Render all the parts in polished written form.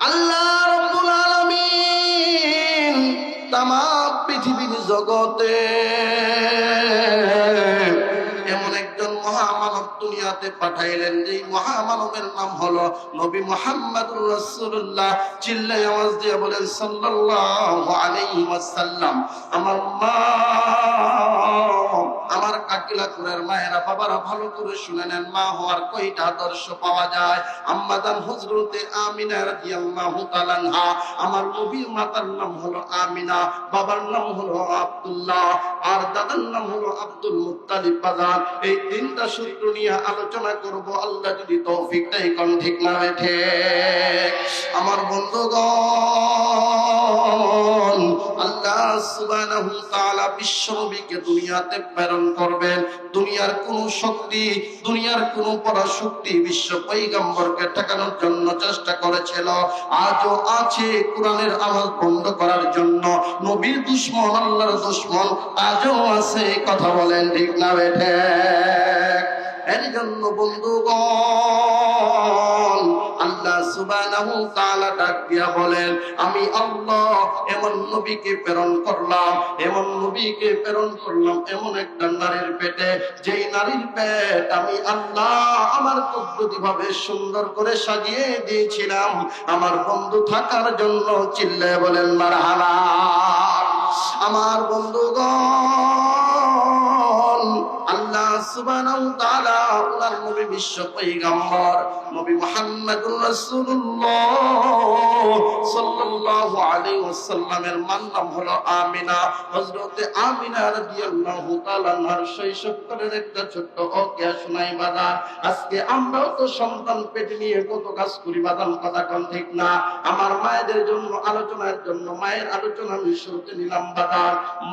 আল্লাহ রাব্বুল আলামিন তাম পৃথিবীর জগতে এমন একজন মহামানব দুনিয়াতে পাঠাইলেন, যেই মহামানবের নাম হলো নবী মুহাম্মদুর রাসূলুল্লাহ। চিল্লায় আওয়াজ দিয়ে বলেন সাল্লাল্লাহু আলাইহি ওয়াসাল্লাম। আমার মা, আমার কাকিলাকুরের মায়েরা, বাবারা ভালো করে শুনে নেন, মা হওয়ার কয়টা আদর্শ পাওয়া যায়। আম্মাজান হযরতে আমিনা রাদিয়াল্লাহু তাআলা আনহা, আমার নবীর মাতার নাম হলো আমিনা, বাবার নাম হলো আব্দুল্লাহ, আর দাদার নাম হলো আব্দুল মুত্তালিব। বাজার এই তিনটা সূত্র নিয়ে আলোচনা করব, আল্লাহ যদি তৌফিক দেয়। কোন ঠিক না বেঠে? আমার বন্ধুগণ, আল্লাহ সুবহানাহু ওয়া তাআলা বিশ্বনবীকে দুনিয়াতে প্রেরণ করবেন। দুনিয়ার কোন শক্তি, দুনিয়ার কোন পরাশক্তি বিশ্ব পয়গম্বরকে ঠেকানোর জন্য চেষ্টা করেছিল, আজও আছে কোরআনের আওয়াজ বন্ধ করার জন্য। নবীর দুশমন, আল্লাহর দুশমন আজও আছে। কথা বলেন ঠিক না বেঠে? এর জন্য বন্ধুগণ, আল্লাহ সুবহানাহু ওয়া তাআলা ডাক দিয়া বলেন, আমি আল্লাহ এমন নবীকে প্রেরণ করলাম, এমন নবীকে প্রেরণ করলাম এমন একটা নারীর পেটে, যেই নারীর পেট আমি আল্লাহ আমার কুদরতি ভাবে সুন্দর করে সাজিয়ে দিয়েছিলাম আমার বন্ধু থাকার জন্য। চিল্লায় বলেন মারহাবা। আমার বন্ধুগণ, আল্লাহ সুবহানাহু ওয়া তাআলা ওনার নবী বিশ্ব পয়গম্বর নবী মুহাম্মদুর রাসূলুল্লাহ সাল্লাল্লাহু আলাইহি ওয়াসাল্লামের নাম হলো আমিনা। হযরতে আমিনা রাদিয়াল্লাহু তাআলা আনহার শৈশবকালের একটা ছোট্ট ওকিয়া শোনাই বাবা। আজকে আমরাও তো সন্তান পেটে নিয়ে কত কাজ করি বাদাম, কথা কোন ঠিক না? আমার মায়েদের জন্য আলোচনার জন্য মায়ের আলোচনা আমি শুরুতে নিলাম বাবা।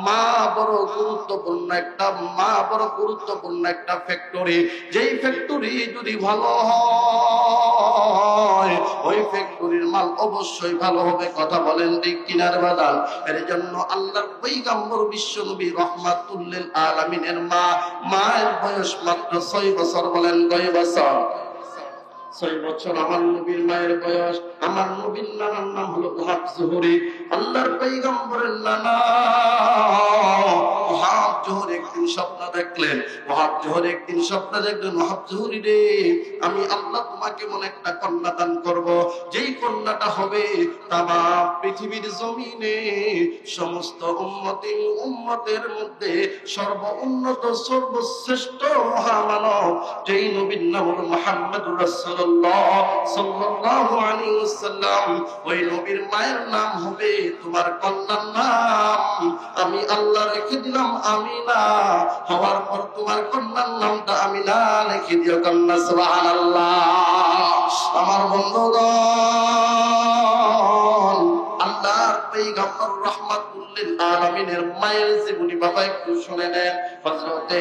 মা বড় গুরুত্বপূর্ণ একটা, মা বড় গুরুত্বপূর্ণ একটা ফ্যাক্টরি। যেই ফ্যাক্টরি যদি ভালো হয়, ওই ফ্যাক্টরির মাল অবশ্যই ভালো হবে। কথা বলেন ঠিক কিনার বাদাল? এর জন্য আল্লাহর পয়গম্বর বিশ্ব নবী রাহমাতুল লিল আলামিনের মা, মায়ের বয়স মাত্র 6 বছর। বলেন কয় বছর? 6 বছর আমার নবীর মায়ের বয়স। আমার নবীর নানার নাম হলো ওয়াহাব জোহরি। আল্লাহর পয়গম্বরের নানা ওয়াহাব জোহরি একদিন স্বপ্ন দেখলেন। ওয়াহাব জোহরি একদিন স্বপ্ন দেখলেন, ওয়াহাব জোহরি রে, আমি আল্লাহ তোমাকে মনে একটা কন্যা দান করব, যেই কন্যাটা হবে তামাম পৃথিবীর জমিনে সমস্ত উম্মতের মধ্যে সর্বোন্নত সর্বশ্রেষ্ঠ মহামানব, যেই নবীর নাম হলো মুহাম্মদুর রাসূলুল্লাহ সাল্লাল্লাহু আলাইহি ওয়াসাল্লাম। ওই নবীর মায়ের নাম হবে তোমার কন্যার নাম আমি আল্লাহ রেখে দিলাম আমিনা। হওয়ার পর তোমার কন্যার নামটা আমিনা রেখে দিও। কন্যা সুবহানাল্লাহ। আমার বন্ধুগণ, আল্লাহর পয়গম্বর রাহমাতুল লিল আলামিনের মায়ের জীবনী বাবা একটু শুনে নেন। হযরতে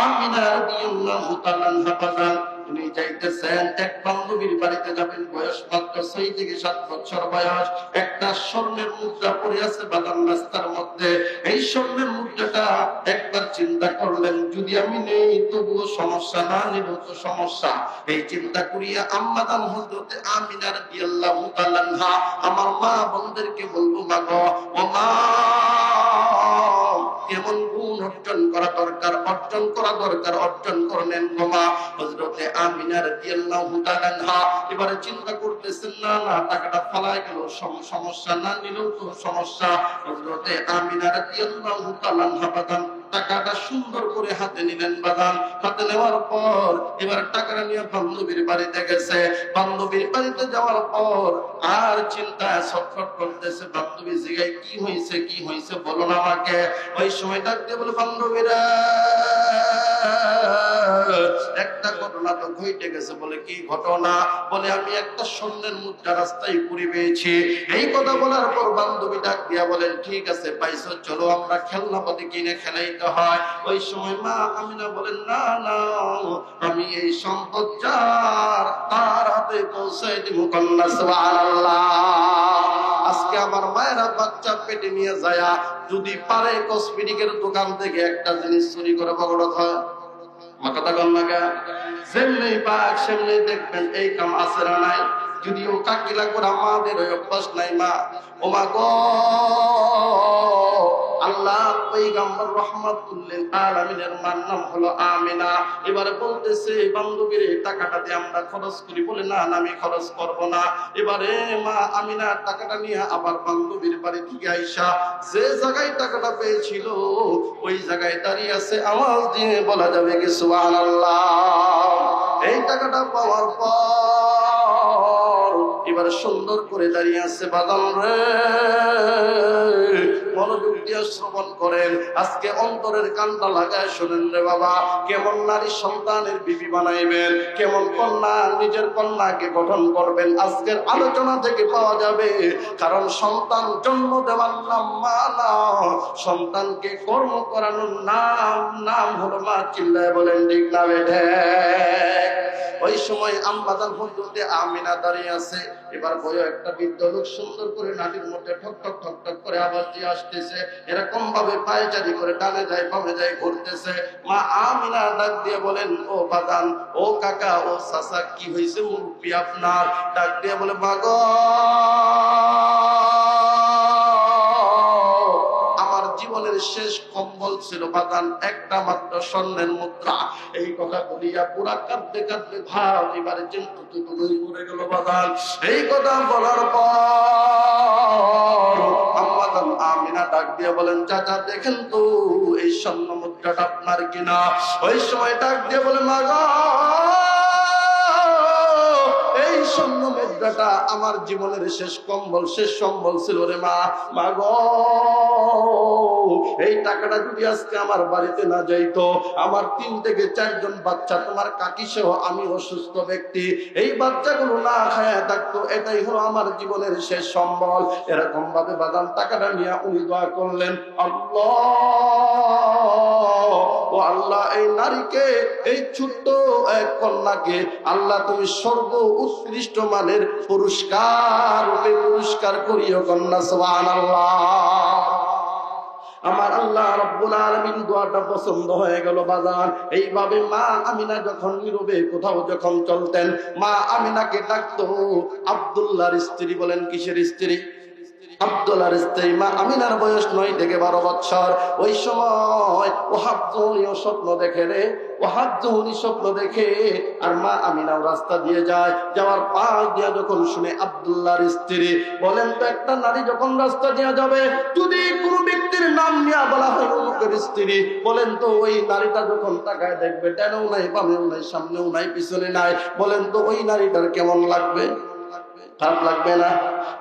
আমিনা রাদিয়াল্লাহু তাআলা আনহা, উনি চাইতেছেন এক বান্ধবীর বাড়িতে যাবেন, বয়স মাত্র 6 থেকে 7 বছর বয়স। একটা স্বর্ণের মুদ্রা পড়ে আছে বাদাম রাস্তার মধ্যে। এই স্বর্ণের মুদ্রাটা একবার চিন্তা করলেন, যদি আমি নেই তবুও সমস্যা, না নিলেও তো সমস্যা। এই চিন্তা করিয়া আম্মাদান হযরতে আমিনা রাদিয়াল্লাহু তাআলা আনহা আমার মা বোনদেরকে বলবো, মা গো, ও মা, এমন গুণ অর্জন করা দরকার, অর্জন করা দরকার, অর্জন করলেন গো মা। হযরতে আমিনা রাদিয়াল্লাহু তাআলা আনহা এবারে চিন্তা করতেছেন, না না, টাকাটা ফালায় গেল সমস্যা, না নিলেও তো সমস্যা। হযরতে আমিনা রাদিয়াল্লাহু তাআলা আনহা বাদান টাকাটা সুন্দর করে হাতে নিলেন বাদান। হাতে নেওয়ার পর এবার টাকাটা নিয়ে বান্ধবীর বাড়িতে গেছে। বান্ধবীর বাড়িতে যাওয়ার পর আর চিন্তা ছটফট করতেছে। বান্ধবী জিগায়, কি হয়েছে, কি হয়েছে বলো না আমাকে। ওই সময় ডাকতে বলে, বান্ধবীরা একটা ঘটনা তো ঘটে গেছে। বলে কি ঘটনা? বলে আমি একটা স্বর্ণের মুদ্রা রাস্তায় পুরি পেয়েছি। এই কথা বলার পর বান্ধবী ডাক দিয়া বলেন, ঠিক আছে পাইছো, চলো আমরা খেলনাপাতি কিনে খেলাইতে হয়। ওই সময় মা আমিনা বলেন, না না, আমি এই সম্পদ যার তার হাতে পৌঁছাই দিব। কন্যা সুবহানাল্লাহ। আজকে আমার মায়েরা বাচ্চা পেটে নিয়ে যায়, যদি পারে কসমেটিকের দোকান থেকে একটা জিনিস চুরি করে পকড়ত হয়। মাথাটা গন্নাগা যেমনি পাক সেমনি দেখবেন এই কাম আছে না নাই? যদিও কাকিলা করে আমাদের ওই অভ্যাস নাই মা। ও মা গো, আল্লাহ পয়গম্বর রাহমাতুল্লিল আলামিনের মার নাম হলো আমিনা। এবারে বলতেছে বান্ধবীর টাকাটা দিয়ে আমরা খরচ করি, বলে না আমি খরচ করব না। এবারে মা আমিনা টাকাটা নিয়ে আবার বান্ধবীর বাড়ি থেকে আইসা যে জায়গায় টাকাটা পেয়েছিল ওই জায়গায় দাঁড়িয়ে আছে, আওয়াজ দিয়ে বলা যাবে কি সুবহানাল্লাহ। এই টাকাটা পাওয়ার পর এবারে সুন্দর করে দাঁড়িয়ে আছে, বাদাম রে মনোযোগ দিয়ে শ্রবণ করেন, আজকে অন্তরের কানটা লাগায় শোনেন রে বাবা। কেমন নারী সন্তানের বিবি বানাইবেন, কেমন কন্যা নিজের কন্যাকে গঠন করবেন, আজকের আলোচনা থেকে পাওয়া যাবে। কারণ সন্তান জন্ম দেওয়ার নাম মা না, সন্তানকে কর্ম করানোর নাম হলো মা। চিল্লায় বলেন ঠিক না বেঠে? ওই সময় আম্মাজান হযরতে আমিনা দাঁড়িয়ে আছে। এবার বয় একটা বৃদ্ধ লোক সুন্দর করে নাটির মধ্যে ঠক ঠক ঠক ঠক করে আওয়াজ দিয়ে আসতেছে, এরকম ভাবে পায়চারি করে ডানে যায় বামে যায় ঘুরতেছে। মা আমিনা ডাক দিয়ে বলেন, ও বাদান, ও কাকা, ও চাচা, কি হয়েছে মুরব্বি আপনার? ডাক দিয়ে বলে, মা গো, জীবনের শেষ কম্বল ছিল বাদান একটা মাত্র স্বর্ণের মুদ্রা। এই কথা বলিয়া পুরা কাঁদতে কাঁদতে ভাব এবারে চিন্তা ঘুরে গেল বাদান। এই কথা বলার পর আম্মাজান আমিনা ডাক দিয়ে বলেন, চাচা দেখেন তো এই স্বর্ণ মুদ্রাটা আপনার কিনা? ওই সময় ডাক দিয়ে বলে, মা গো, এই স্বর্ণ মুদ্রাটা আমার জীবনের শেষ কম্বল, শেষ সম্বল ছিল রে মা। মা গো, এই টাকাটা যদি আজকে আমার বাড়িতে না যাইতো, আমার 3 থেকে 4 জন বাচ্চা, তোমার কাকি সহ আমি অসুস্থ ব্যক্তি, এই বাচ্চাগুলো না খায় থাকতো, এটাই হলো আমার জীবনের শেষ সম্বল। এরকম ভাবে বাদাম টাকাটা নিয়ে উনি দোয়া করলেন, আল্লাহ, ও আল্লাহ, এই নারীকে, এই ছোট্ট এক কন্যাকে আল্লাহ তুমি সর্ব উৎকৃষ্ট মানের পুরস্কার রূপে পুরস্কার করিও কন্যা। সুবহানাল্লাহ। আমার আল্লাহ রাব্বুল আলামিন দোয়াটা পছন্দ হয়ে গেল বাজার। এইভাবে মা আমিনা যখন নীরবে কোথাও যখন চলতেন, মা আমিনাকে ডাকতো আব্দুল্লাহর স্ত্রী। বলেন কিসের স্ত্রী? আব্দুল্লাহর স্ত্রী। মা আমিনার বয়স 9 থেকে 12 বছর। ওই সময় ওহাব যুহনীও স্বপ্ন দেখে রে, ওহাব যুহনী স্বপ্ন দেখে, আর মা আমিনাও রাস্তা দিয়ে যায়। যাওয়ার পাশ দিয়ে যখন শুনে আব্দুল্লাহর স্ত্রী, বলেন তো একটা নারী যখন রাস্তা দিয়ে যাবে, যদি কোনো ব্যক্তির নাম নিয়ে বলা হয় অমুকের স্ত্রী, বলেন তো ওই নারীটা যখন তাকায় দেখবে, ডানেও নাই বামেও নাই সামনেও নাই পিছনে নাই, বলেন তো ওই নারীটার কেমন লাগবে? খারাপ লাগবে না?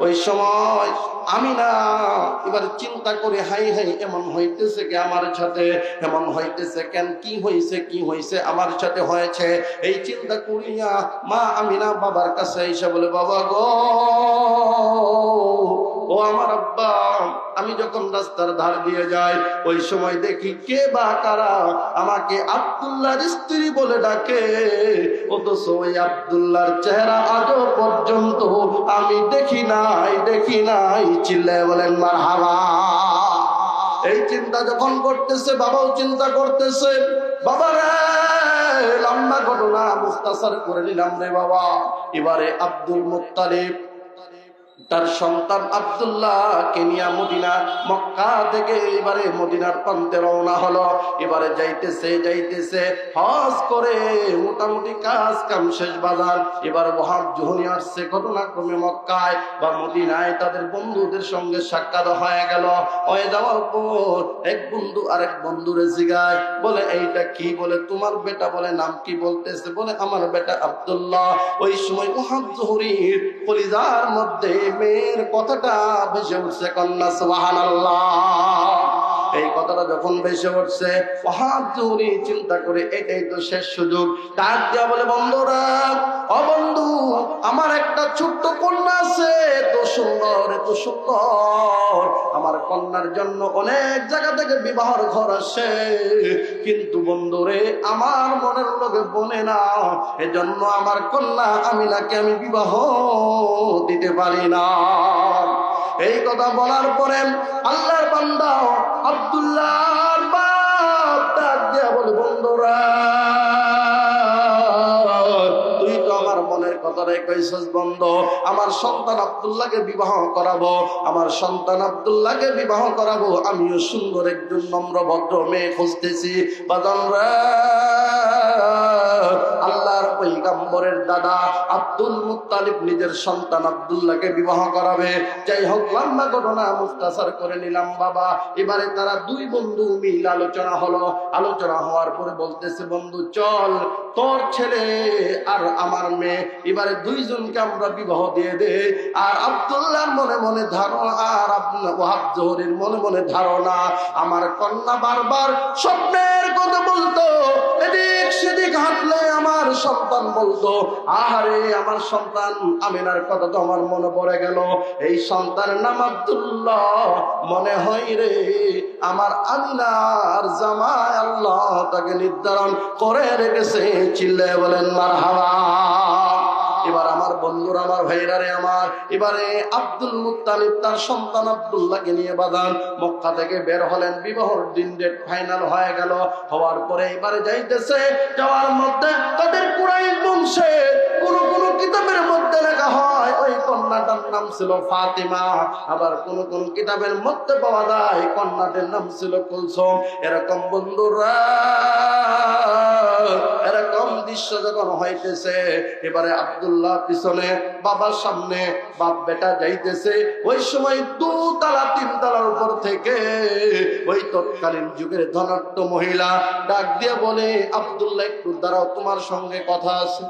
ওই সময় আমিনা এবার চিন্তা করে, হাই হাই, এমন হইতেছে কে আমার সাথে, এমন হইতেছে কেন, কি হয়েছে আমার সাথে হয়েছে। এই চিন্তা করিয়া মা আমিনা বাবার কাছে এসে বলে, বাবা গো, ও আমার আব্বা, আমি যখন রাস্তার ধার দিয়ে যাই ওই সময় দেখি কে বা কারা আমাকে আব্দুল্লাহর স্ত্রী বলে ডাকে, অথচ ওই আব্দুল্লাহর চেহারা আজও পর্যন্ত আমি দেখি নাই। চিল্লায় বলেন মারহাবা। এই চিন্তা যখন করতেছে, বাবাও চিন্তা করতেছে। বাবা রে, লম্বা ঘটনা মুখতাসার করে নিলাম রে বাবা। এবারে আব্দুল মুত্তালিব তার সন্তান আব্দুল্লাহ কেনিয়া মদিনা মক্কা থেকে এবারে মদিনার প্রান্তে রওনা হলো। এবারে যাইতেছে হজ করে মোটামুটি কাজ কাম শেষ বাজার। এবার ওহাব যুহনী আসছে ঘটনাক্রমে মক্কায় বা মদিনায়, তাদের বন্ধুদের সঙ্গে সাক্ষাৎ হয়ে গেল। হয়ে যাওয়ার পর এক বন্ধু আরেক বন্ধুরে জিগায়, বলে এইটা কি? বলে তোমার বেটা। বলে নাম কি? বলতেছে, বলে আমার বেটা আব্দুল্লাহ। ওই সময় ওহাব যুহনীর কলিজার মধ্যে মেয়ের কথাটা ভেসে উঠছে, কন্যা সুবহানাল্লাহ। এই কথাটা যখন ভেসে উঠছে, ওহাব যুহনী চিন্তা করে এটাই তো শেষ সুযোগ। ডাক দিয়া বলে, বন্ধুরা, ও বন্ধু, আমার একটা ছোট্ট কন্যা আছে, এত সুন্দর আমার কন্যার জন্য অনেক জায়গা থেকে বিবাহর ঘর আসে, কিন্তু বন্ধুরে আমার মনের লোকে বনে না, এজন্য আমার কন্যা আমিনাকে আমি বিবাহ দিতে পারি না। এই কথা বলার পরে আল্লাহর বান্দা আব্দুল্লাহর বাপ ডাক দিয়া বলে, বন্ধুরা, তুই তো আমার মনের কথা আমারে কইছস বন্ধু আমার সন্তান আব্দুল্লাহকে বিবাহ করাবো, আমার সন্তান আব্দুল্লাহকে বিবাহ করাবো, আমিও সুন্দর একজন নম্র ভদ্র মেয়ে খুঁজতেছি। বাজান রে, আল্লাহর পয়গম্বরের দাদা আব্দুল মুত্তালিব নিজের সন্তান আব্দুল্লাহকে বিবাহ করাবে। যাই হোক, লম্বা ঘটনা মুখতাসার করে নিলাম বাবা। এবারে তারা দুই বন্ধু মিল আলোচনা হলো। আলোচনা হওয়ার পরে বলতেছে, বন্ধু চল তোর ছেলে আর আমার মেয়ে এবারে দুইজনকে আমরা বিবাহ দিয়ে দে। আর আব্দুল্লাহর মনে মনে ধারণা, আর ওয়াহাব জোহরের মনে মনে ধারণা, আমার কন্যা বারবার স্বপ্নের কথা বলতো, এদিক সেদিক হাঁটলে আমার সন্তান বলতো, আহারে আমার সন্তান আমিনার কথা তো আমার মনে পড়ে গেল, এই সন্তানের নাম আব্দুল্লাহ, মনে হয় রে আমার আমিনার জামাই আল্লাহ তাকে নির্ধারণ করে রেখেছে। চিল্লায় বলেন মারহাবা। এবার আমার বন্ধুরা, আমার ভাইরা রে আমার, এবারে আব্দুল মুত্তালিব তার সন্তান আব্দুল্লাহকে নিয়ে বাদান মক্কা থেকে বের হলেন। বিবাহর দিন ডেট ফাইনাল হয়ে গেল। হওয়ার পরে এবারে যাইতেছে, যাওয়ার মধ্যে তাদের কুরাইশ বংশে কোন কোন কিতাবের মধ্যে লেখা হয় ওই কন্যাটার নাম ছিল ফাতিমা, আবার কোন কোন কিতাবের মধ্যে পাওয়া যায় কন্যাটির নাম ছিল কুলসুম। এরকম বন্ধুরা, এরকম দৃশ্য যখন হইতেছে, এবারে আব্দুল্লাহ পিছনে, বাবার সামনে, বাপ বেটা যাইতেছে। ওই সময় দুতলা তিনতলার উপর থেকে ওই তৎকালীন যুগের ধনাঢ্য মহিলা ডাক দিয়ে বলে, আব্দুল্লাহ একটু দাঁড়াও, তোমার সঙ্গে কথা আছে।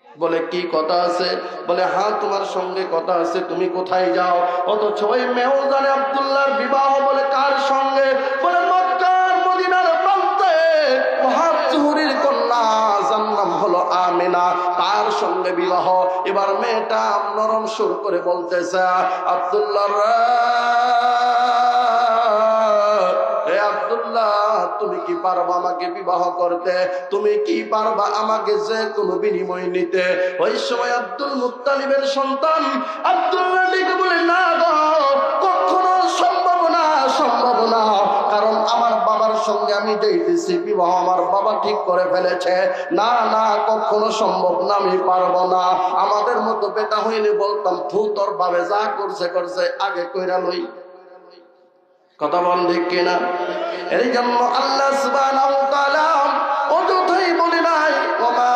বলে কি কথা আছে? বলে হ্যাঁ তোমার সঙ্গে কথা আছে, তুমি কোথায় যাও? অথচ ওই মেয়েও জানে আব্দুল্লাহর বিবাহ। বলে কার সঙ্গে? বলে মক্কার মদিনার প্রান্তে ওয়াহাব জুহরির কন্যা, যার নাম হলো আমিনা, তার সঙ্গে বিবাহ। এবার মেয়েটা নরম সুর করে বলতেছে, আব্দুল্লাহ রে, আব্দুল্লাহ তুমি কি পারবা আমাকে বিবাহ করতে? তুমি কি পারবা আমাকে যে কোনো বিনিময় নিতে? ওই সময় আব্দুল মুত্তালিবের সন্তান আব্দুল্লাহ ডেকে বলে, না গো, কখনো সম্ভব না, সম্ভব না, কারণ আমার বাবার সঙ্গে আমি যাইতেছি বিবাহ আমার বাবা ঠিক করে ফেলেছে। না না, কখনো সম্ভব না, আমি পারবো না। আমাদের মতো বেটা হইলে বলতাম, থু তোর বাবে যা করছে করছে, আগে কইরা লই। কথা বল ঠিক কিনা? এই জন্য আল্লাহ সুবহানাহু ওয়া তাআলা অযথাই বলে নাই, ওমা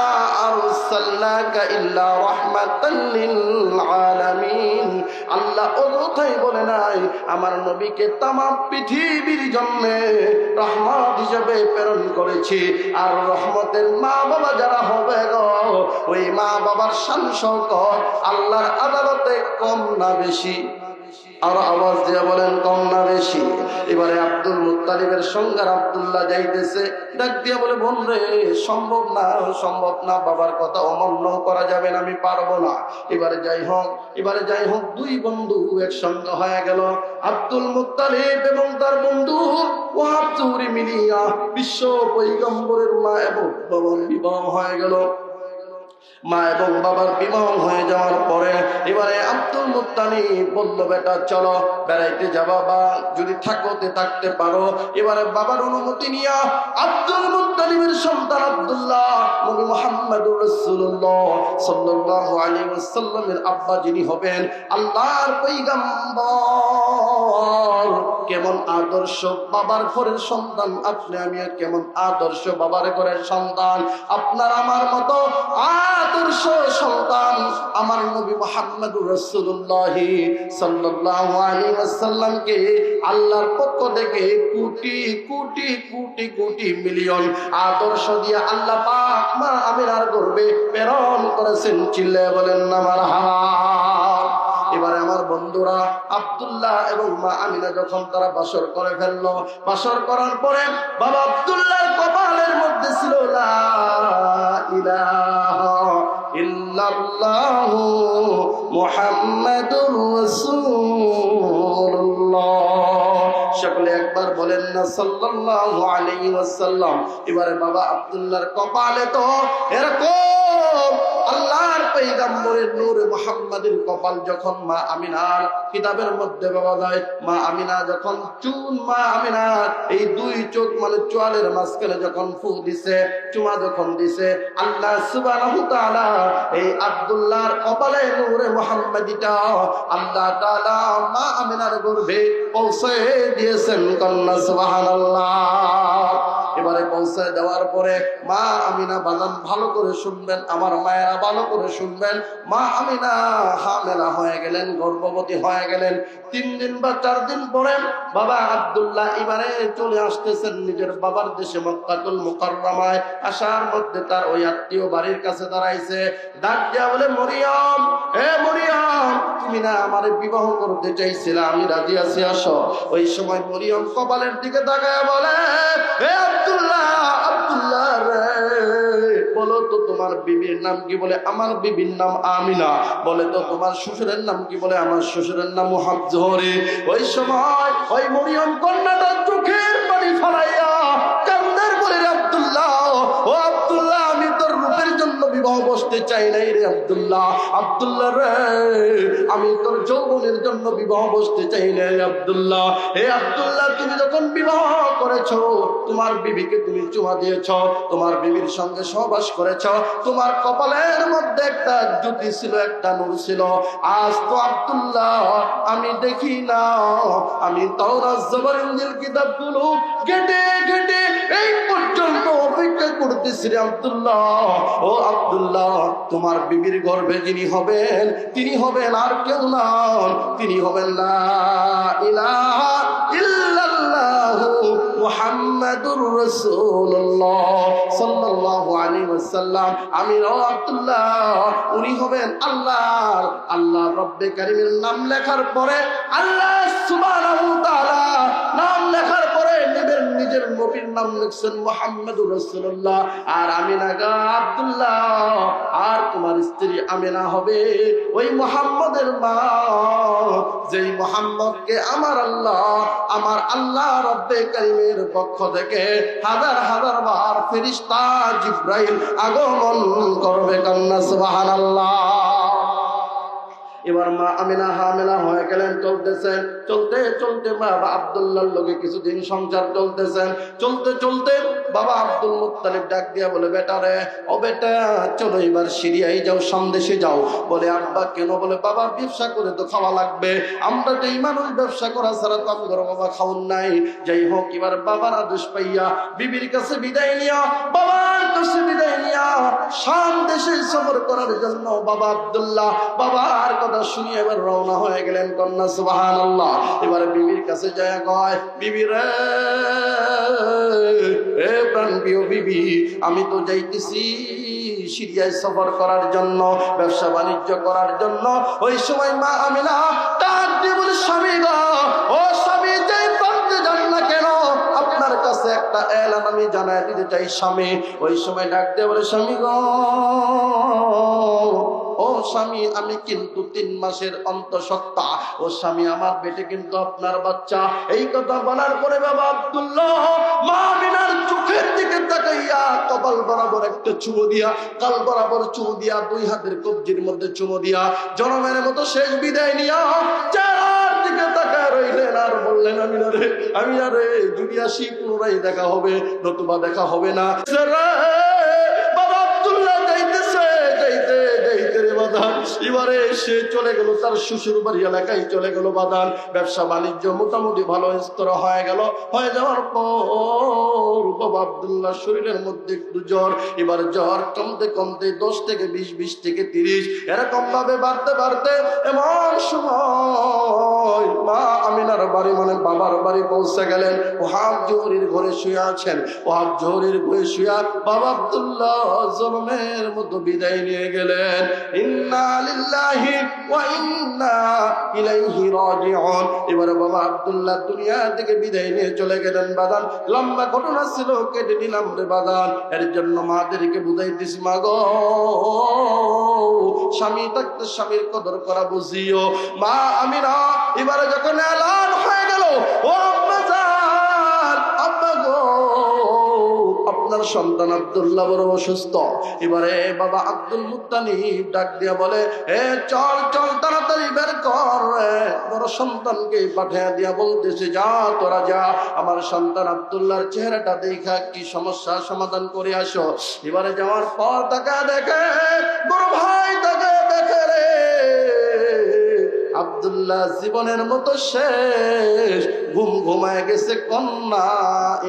আরসালনাকা ইল্লা রাহমাতাল লিল আলামিন। আল্লাহ অযথাই বলে নাই, আমার নবীকে তামাম পৃথিবীর জন্য রহমত হিসেবে প্রেরণ করেছি। আর রহমতের মা বাবা যারা হবে গো, ওই মা বাবার শান শওকত আল্লাহর আদালতে কম না বেশি? আর আওয়াজ দিয়ে বলেন কম না বেশি? এবারে আব্দুল মুত্তালিবের সঙ্গে আব্দুল্লাহ যাইতেছে, ডাক দিয়ে বলে, বোন রে, সম্ভব না, সম্ভব না, বাবার কথা অমান্য করা যাবে না, আমি পারবো না। এবারে যাই হোক দুই বন্ধু একসঙ্গে হয়ে গেল। আব্দুল মুত্তালিব এবং তার বন্ধু ওয়াহাব জুহরি মিলিয়া বিশ্ব পয়গম্বরের মা এবং বাবার বিবাহ হয়ে গেল। মা এবং বাবার বিবাহ হয়ে যাওয়ার পরে এবারে আব্দুল মুত্তালিব বলল, বেটা চলো বেড়াইতে যাবা, বা যদি থাকতে থাকতে পারো। এবারে বাবার অনুমতি নিয়া আব্দুল মুত্তালিবের সন্তান আব্দুল্লাহ, নবী মুহাম্মদুর রাসূলুল্লাহ সাল্লাল্লাহু আলাইহি ওয়াসাল্লামের আব্বা যিনি হবেন, আল্লাহর পয়গম্বর, কেমন আদর্শ বাবার ঘরের সন্তান আপনি, আমি আর কেমন আদর্শ বাবার ঘরের সন্তান। আপনার আমার মতো আদর্শ সন্তান আমার নবী মুহাম্মদুর রাসূলুল্লাহ সাল্লাল্লাহু আলাইহি ওয়াসাল্লামকে আল্লাহর পক্ষ থেকে কোটি কোটি কোটি কোটি মিলিয়ন আদর্শ দিয়ে আল্লাহ পাক মা আমিনার গর্ভে প্রেরণ করেছেন। চিল্লায়ে বলেন না মারহাবা। এবারে আমার বন্ধুরা, আব্দুল্লাহ এবং মা আমিনা যখন তারা বাসর করে ফেললো, বাসর করার পরে বাবা আব্দুল্লাহর কপালের মধ্যে ছিল লা ইলাহা ইল্লাল্লাহু মুহাম্মাদুর রাসূলুল্লাহ। সকলে একবার বলেন না সাল্লাল্লাহু আলাইহি ওয়াসাল্লাম। এবারে বাবা আব্দুল্লাহর কপালে তো এরকম আল্লাহর পয়গম্বরের নূরে মুহাম্মাদের কপাল যখন মা আমিনার কিতাবের মধ্যে পাওয়া যায়, মা আমিনা যখন মা আমিনার এই দুই চোখ মানে চোয়ালের মাঝখানে যখন ফু দিছে, চুমা যখন দিছে, আল্লাহ সুবহানাহু তাআলা এই আব্দুল্লাহর কপালে নূরে মুহাম্মাদিটা আল্লাহ তাআলা মা আমিনার গর্ভে পৌঁছে দিয়েছেন। কন্যা সুবহানাল্লাহ। এবারে পৌঁছে দেওয়ার পরে মা আমিনা বাজান ভালো করে শুনবেন, আমার মায়েরা ভালো করে শুনবেন, মা আমিনা হামেলা হয়ে গেলেন, গর্ভবতী হয়ে গেলেন। 3 দিন বা 4 দিন পরে বাবা আব্দুল্লাহ এবারে চলে আসতেছেন নিজের বাবার দেশে মক্কাতুল মুকাররমায়। আসার মধ্যে তার ওই আত্মীয় বাড়ির কাছে দাঁড়াইছে, ডাক দিয়া বলে, মরিয়ম, হে মরিয়ম, তুমি না আমারে বিবাহ করতে চাইছিলে, আমি রাজি আছি, আসো। ওই সময় মরিয়ম কপালের দিকে তাকায় বলে, হে আব্দুল্লাহ, আব্দুল্লাহ রে, বলো তো তোমার বিবির নাম কি? বলে, আমার বিবির নাম আমিনা। বলে, তো তোমার শ্বশুরের নাম কি? বলে, আমার শ্বশুরের নাম মুহাজ্জহরি। ওই সময় ওই মরিয়ম কন্যাটা চোখের পানি ফেলাইয়া কান্দার বলে, আব্দুল্লাহ, ও আব্দুল্লাহ, আমি তোর রূপের জন্য বিবাহ বসতে চাই নাই রে আব্দুল্লাহ। আব্দুল্লাহ রে, আমি তোর যৌবনের জন্য বিবাহ বসতে চাই না রে আব্দুল্লাহ। হে আব্দুল্লাহ, তুমি যখন বিবাহ করেছো, তোমার বিবিকে তুমি চুমা দিয়েছ, তোমার বিবির সঙ্গে সহবাস করেছ, তোমার কপালের মধ্যে একটা জ্যোতি ছিল, একটা নূর ছিল। আজ তো আব্দুল্লাহ আমি দেখি না, আমি তাওরাত জবর ইনজিল কিতাবগুলো ঘেটে ঘেটে এই পর্যন্ত অপেক্ষা করতেছি রে আব্দুল্লাহ। ও আব্দুল্লাহ, তোমার বিবির গর্ভে যিনি হবেন, তিনি হবেন আর কেউ নন, তিনি হবেন লা ইলাহা ইল্লাল্লাহু মুহাম্মাদুর রাসূলুল্লাহ সাল্লাল্লাহু আলাইহি ওয়াসাল্লাম। আমি আব্দুল্লাহ, উনি হবেন আল্লাহ রব্বে কারীমের নাম লেখার পরে, আল্লাহ সুবহানাহু তাআলা নাম লেখার পরে নিজের নবীর নাম লিখছেন মুহাম্মাদুর রাসূলুল্লাহ। আর আমিনা গা আব্দুল্লাহ, আর তোমার স্ত্রী আমিনা হবে ওই মুহাম্মাদের মা, যেই মুহাম্মদকে আমার আল্লাহ রব্বে কারীমের পক্ষ থেকে হাজার হাজার বার ফেরেশতা জিবরাইল আগমন করবে। কন্যা সুবহানাল্লাহ। এবার মা আমিনা হামেলা হয়ে গেলেন, চলতেছেন, চলতে চলতে বাবা আব্দুল্লাহর লগে কিছুদিন সংসার চলতেছেন। চলতে চলতে বাবা আব্দুল মুত্তালিব ডাক দিয়া বলে, বেটা রে, ও বেটা, চলো এবার সিরিয়ায় যাও, সন্দেশে যাও। বলে, আব্বা কেন? বলে, বাবা ব্যবসা করে তো খাওয়া লাগবে, আমরা তো এই মানুষ ব্যবসা করা ছাড়া তো আমগর বাবা খাওন নাই। যাই হোক, এবার বাবার আদেশ পাইয়া বিবির কাছে বিদায় নিয়া, বাবার কাছে বিদায় নিয়া সন্দেশে সফর করার জন্য বাবা আব্দুল্লাহ বাবার কথা শুনিয়ে এবার রওনা হয়ে গেলেন। কন্যা সুবহানাল্লাহ। এবার বিবির কাছে যায়, কয়, বিবি রে, এ প্রাণপ্রিয় বিবি, আমি তো যাইতেছি সিরিয়ায় সফর করার জন্য, ব্যবসা বাণিজ্য করার জন্য। ওই সময় মা আমিনা ডাক দিয়ে বলে, স্বামী গো, ও স্বামী, যাই প্রান্তে যান না কেন, আপনার কাছে একটা এলান আমি জানাই দিতে চাই স্বামী। ওই সময় ডাক দিয়ে বলে, স্বামী গো, ও স্বামী, আমি কিন্তু 3 মাসের অন্তঃসত্ত্বা, ও স্বামী, আমার পেটে কিন্তু আপনার বাচ্চা। এই কথা বলার পরে বাবা আব্দুল্লাহ মা আমিনার চোখের দিকে তাকাইয়া কপাল বরাবর একটা চুমু দিয়া, কাল বরাবর চুমু দিয়া, 2 হাতের কবজির মধ্যে চুমু দিয়া জনমের মতো শেষ বিদায় নিয়া চার দিকে তাকায় রইলেন আর বললেন, আমিনা রে, যদি আসি পুনরায় দেখা হবে, নতুবা দেখা হবে না। বাবা আব্দুল্লাহ যাইতেছে, যাইতে যাইতে রে বাদান, এবারে সে চলে গেল তার শ্বশুর বাড়ি এলাকায়, চলে গেল বাদান। ব্যবসা বাণিজ্য মোটামুটি ভালো স্তর হয়ে গেল। হয়ে যাওয়ার পর বাবা আব্দুল্লাহ শরীরের মধ্যে একটু জ্বর। এবার জ্বর কমতে কমতে 10 থেকে 20, 20 থেকে 30 এরকম ভাবে বাড়তে বাড়তে এমন সময় মা আমিনার বাড়ি মানে বাবার বাড়ি পৌঁছে গেলেন। ওহাব জোহরির ঘরে শুয়ে আছেন। ওহাব জোহরির ঘরে শুয়ে বাবা আব্দুল্লাহ জন্মের মতো বিদায় নিয়ে গেলেন। ইন্না লিল্লাহি ওয়া ইন্না ইলাইহি রাজিউন। এবারে বাবা আব্দুল্লাহ দুনিয়া থেকে বিদায় নিয়ে চলে গেলেন। বাদান লম্বা ঘটনা ছিল, কেটে নিলাম রে বাদান। এর জন্য মাদেরকে বুঝাইতেছি, মা গো, স্বামী থাকতে স্বামীর কদর করা বুঝিও। মা আমিনা এবারে যখন এলান হয়ে গেল, ও আব্বা জান, আব্বা গো, আপনার সন্তান আব্দুল্লাহ বড় অসুস্থ। এবারে বাবা আব্দুল মুত্তালিব ডাক দিয়া বলে, চল চল তাড়াতাড়ি বের কর। বড় সন্তানকে পাঠিয়ে দিয়া বলতেছে, যা তোরা যা, আমার সন্তান আব্দুল্লাহর চেহারাটা দেখা কি সমস্যা সমাধান করে আসো। এবারে যাওয়ার পর তাকে দেখে, বড় ভাই তাকে দেখে রে আব্দুল্লাহ জীবনের মতো শেষ, ঘুম ঘুমায় গেছে কন্যা।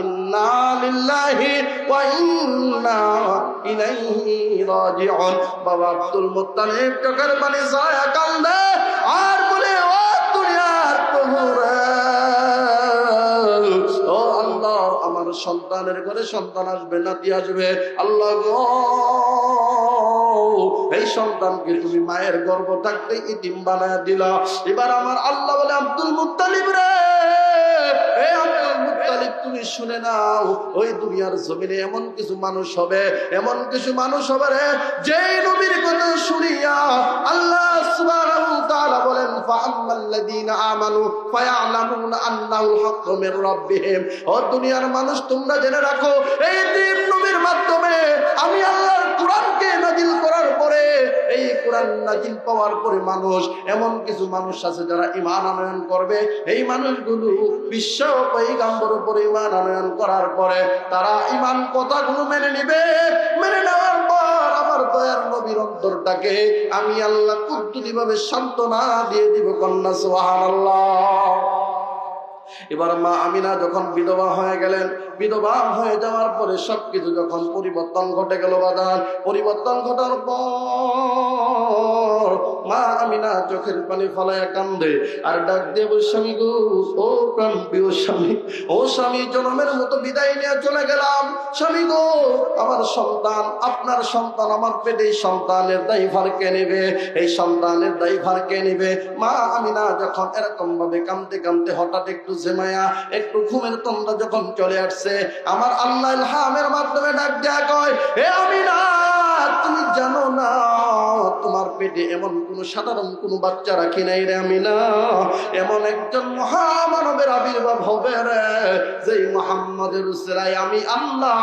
ইন্না লিল্লাহি ওয়া ইন্না ইলাইহি রাজিউন। বাবা আব্দুল মুত্তালিব চোখের পানি ছায়া কান্দে আর বলে, ও দুনিয়ার প্রভু রে, ও আল্লাহ, আমার সন্তানের ঘরে সন্তান আসবে, নাতি আসবে, আল্লাহ গো, এই সন্তানকে তুমি মায়ের গর্ভ থাকতে ইতিম বানায় দিলা। এবার আমার আল্লাহ বলে, আব্দুল মুত্তালিব রে, এই আব্দুল মুত্তালিব তুমি শুনে নাও, ওই দুনিয়ার জমিনে এমন কিছু মানুষ হবে, এমন কিছু মানুষ হবে রে, যেই নবীর কথা শুনিয়া আল্লাহ সুবহানাহু ওয়া তাআলা বলেন, ফাআম্মাল্লাযীনা আমানু ফায়ালামুনা আন্নাহুল হাক্কু মির রাব্বিহিম। ও দুনিয়ার মানুষ, তোমরা জেনে রাখো, এই তিন নবীর মাধ্যমে আমি আল্লাহর কোরআনকে নাজিল করার পরে, এই কোরআন নাজিল পাওয়ার পরে মানুষ, এমন কিছু মানুষ আছে যারা ঈমান আনয়ন করবে। এই মানুষগুলো বিশ্ব পয়গম্বর উপরে ঈমান আনয়ন করার পরে তারা ঈমান কথাগুলো মেনে নেবে। মেনে নেওয়ার পর আমার দয়ার নবীর অন্তরটাকে আমি আল্লাহ কুদরতিভাবে সান্ত্বনা দিয়ে দিব। কন্যা সুবহানাল্লাহ। এবার মা আমিনা যখন বিধবা হয়ে গেলেন, বিধবা হয়ে যাওয়ার পরে সবকিছু যখন পরিবর্তন ঘটে গেল, বাদান পরিবর্তন ঘটার পর মা আমিনা চোখের পানি ফলায় কান্দে আর ডাক দিয়ে বলে, স্বামী গো, ও প্রাণ প্রিয় স্বামী, ও স্বামী, জনমের মতো বিদায় নিয়ে চলে গেলাম। স্বামী গো, আমার সন্তান, আপনার সন্তান আমার পেটে, এই সন্তানের দায়ভার কে নেবে? এই সন্তানের দায়ভার কে নেবে? মা আমিনা যখন এরকম ভাবে কাঁদতে কাঁদতে হঠাৎ একটু ঝিমায়া, একটু ঘুমের তন্দ্রা যখন চলে আসছে, আমার আল্লাহ ইলহামের মাধ্যমে ডাক দেয়া কয়, হে আমিনা, তুমি জানো না তোমার পেটে এমন কোন সাধারণ কোন বাচ্চা রাখি নাই রে আমিনা, এমন একজন মহামানবের আবির্ভাব হবে রে, যেই মুহাম্মদের উসিলায় আমি আল্লাহ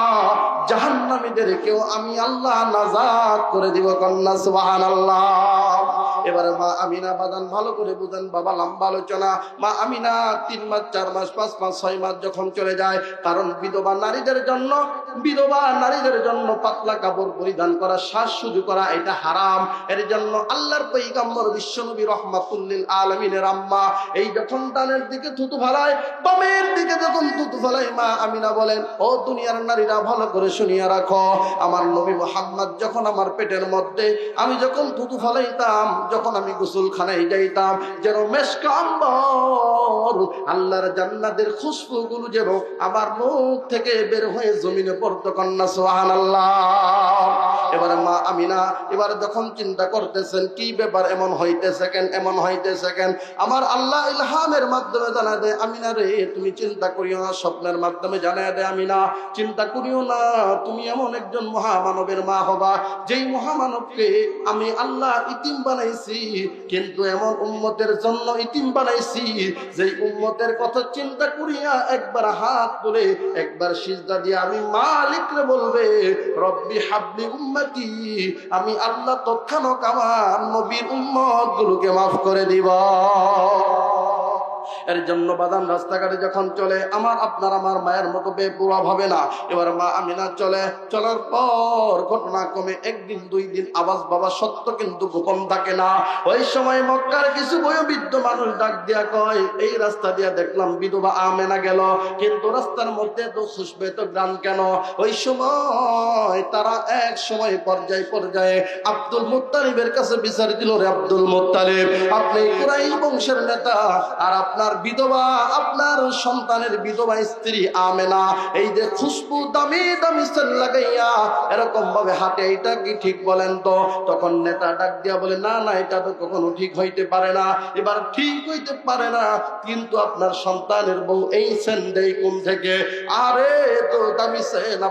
জাহান্নামীদেরকেও আমি আল্লাহ নাজাত করে দিব। কন্যা সুবহানাল্লাহ। এবারে মা আমিনা বাদান ভালো করে বুঝেন বাবা, লম্বা আলোচনা। মা আমিনা 3 মাস 4 মাস 5 মাস 6 মাস যখন চলে যায়, কারণ বিধবা নারীদের জন্য পাতলা কাপড় পরিধান করা, সাজসুজু করা এটা হারাম। এর জন্য আল্লাহর পয়গম্বর বিশ্বনবী রাহমাতুল লিল আলামিনের আম্মা এই যখন ডানের দিকে থুতু ফেলায়, বামের দিকে যখন থুতু ফেলায়, মা আমিনা বলেন, ও দুনিয়ার নারীরা ভালো করে শুনিয়া রাখো, আমার নবী মুহাম্মদ যখন আমার পেটের মধ্যে আমি যখন থুতু ফেলাইতাম, যখন আমি গোসলখানায় যাইতাম, যেন মেশক আম্বর আল্লাহর জান্নাতের খুশবু গুলো যেন আমার মুখ থেকে বের হয়ে জমিনে পড়তো। কন্যা সুবহানাল্লাহ। এবারে মা আমিনা এবার যখন চিন্তা করতেছেন কি ব্যাপার, এমন হইতেছে কেন, এমন হইতেছে কেন, আমার আল্লাহ ইলহামের মাধ্যমে জানা দেয়, আমিনা রে তুমি চিন্তা করিও না, স্বপ্নের মাধ্যমে জানা দেয়, আমিনা চিন্তা করিও না, তুমি এমন একজন মহামানবের মা হবা, যেই মহামানবকে আমি আল্লাহ ইতিম বানাইছি, কিন্তু এমন উম্মতের জন্য ইতিম বানাইছি, যেই উম্মতের কথা চিন্তা করিয়া একবার হাত তুলে একবার সিজদা দিয়ে আমি মালিক রে বলবে, রব্বি হাবলি উম্মতি, আমি আল্লাহ তৎক্ষণাৎ আমার নবীর উম্মত গুলোকে মাফ করে দিব। এর জন্য বাদান রাস্তাঘাটে যখন চলে, আমার মায়ের মতো বেপরোয়া হবে না। এবার মা আমিনা চলার পর ঘটনা কমে, 1 দিন 2 দিন আওয়াজ বাবা সত্য কিন্তু গোপন থাকে না। ওই সময় মক্কার কিছু বয়োবৃদ্ধ মানুষ ডাক দিয়া কয়, এই রাস্তা দিয়া দেখলাম বিধবা আমেনা গেল, কিন্তু রাস্তার মধ্যে তো খুশবে তো গ্রাম কেন? ওই সময় তারা এক সময় পর্যায়ে আব্দুল মুত্তালিবের কাছে বিচার দিল, রে আব্দুল মুত্তালিব, আপনি কুরাইশ বংশের নেতা, আর আপনার বিধবা, আপনার সন্তানের বিধবা স্ত্রী আমেনা এই যে খুশবু দামি দামি সেল লাগাইয়া এরকম ভাবে হাঁটে, এটা কি ঠিক বলেন তো? তখন নেতা ডাক দিয়া বলে, না না, এটা তো কখনো ঠিক হইতে পারে না। এবার ঠিক হইতে পারে না, কিন্তু আপনার সন্তানের বউ এই সেন দেয় কোন থেকে? আরে তো দামি সেন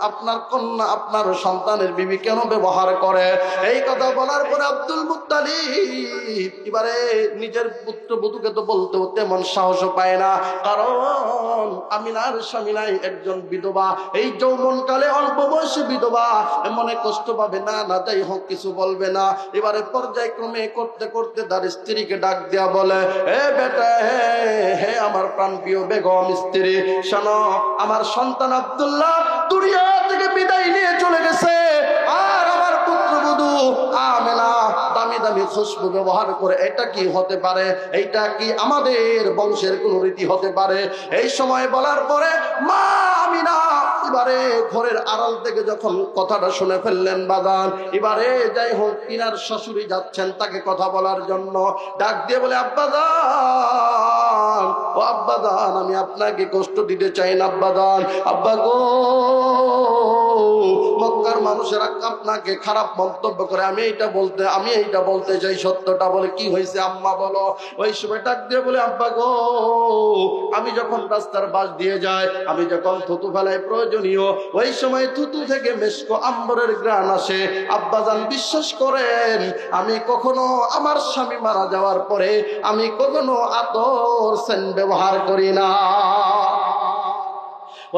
আপনার কন্যা, আপনার সন্তানের বিবি কেন ব্যবহার করে? এই কথা বলার পরে আব্দুল মুত্তালিব এবারে নিজের পুত্র বধূকে তো বলতে হতে তেমন সাহসও পায় না, কারণ আমিনার স্বামী নাই, একজন বিধবা। এই যৌবনকালে অল্প বয়সী বিধবা, মনে কষ্ট পাবে না, না যাই হোক কিছু বলবে না। এবারে পর্যায়ক্রমে করতে করতে তার স্ত্রীকে ডাক দেয়া বলে, হে বেটা, হে আমার প্রাণপ্রিয় বেগম স্ত্রী, শোনো, আমার সন্তান আব্দুল্লাহ দুনিয়া থেকে বিদায় নিয়ে চলে গেছে, আর আমার পুত্রবধূ আমেনা দামি দামি খুশবু ব্যবহার করে। এটা কি হতে পারে? এইটা কি আমাদের বংশের কোন রীতি হতে পারে? এই সময় বলার পরে মা আমিনা এবারে ঘরের আড়াল থেকে যখন কথাটা শুনে ফেললেন বাগান, এবারে যাই হোক তিনার শ্বশুরি যাচ্ছেন তাকে কথা বলার জন্য, ডাক দিয়ে বলে, আব্বাদান, ও আব্বাদান, আমি আপনাকে কষ্ট দিতে চাই না আব্বাদান। আব্বা গো, মক্কার মানুষেরা আপনাকে খারাপ মন্তব্য করে, আমি এইটা বলতে চাই সত্যটা। বলে, কি হয়েছে আম্মা বলো? ওই সময় ডাক দিয়ে বলে, আব্বা গো, আমি যখন রাস্তার বাস দিয়ে যাই, আমি যখন থুতু ফেলাই প্রয়োজনীয়, ওই সময় থুতু থেকে মেশকো আম্বরের ঘ্রাণ আসে। আব্বাজান বিশ্বাস করেন, আমি কখনো আমার স্বামী মারা যাওয়ার পরে আমি কখনো আতর সেন্ট ব্যবহার করি না।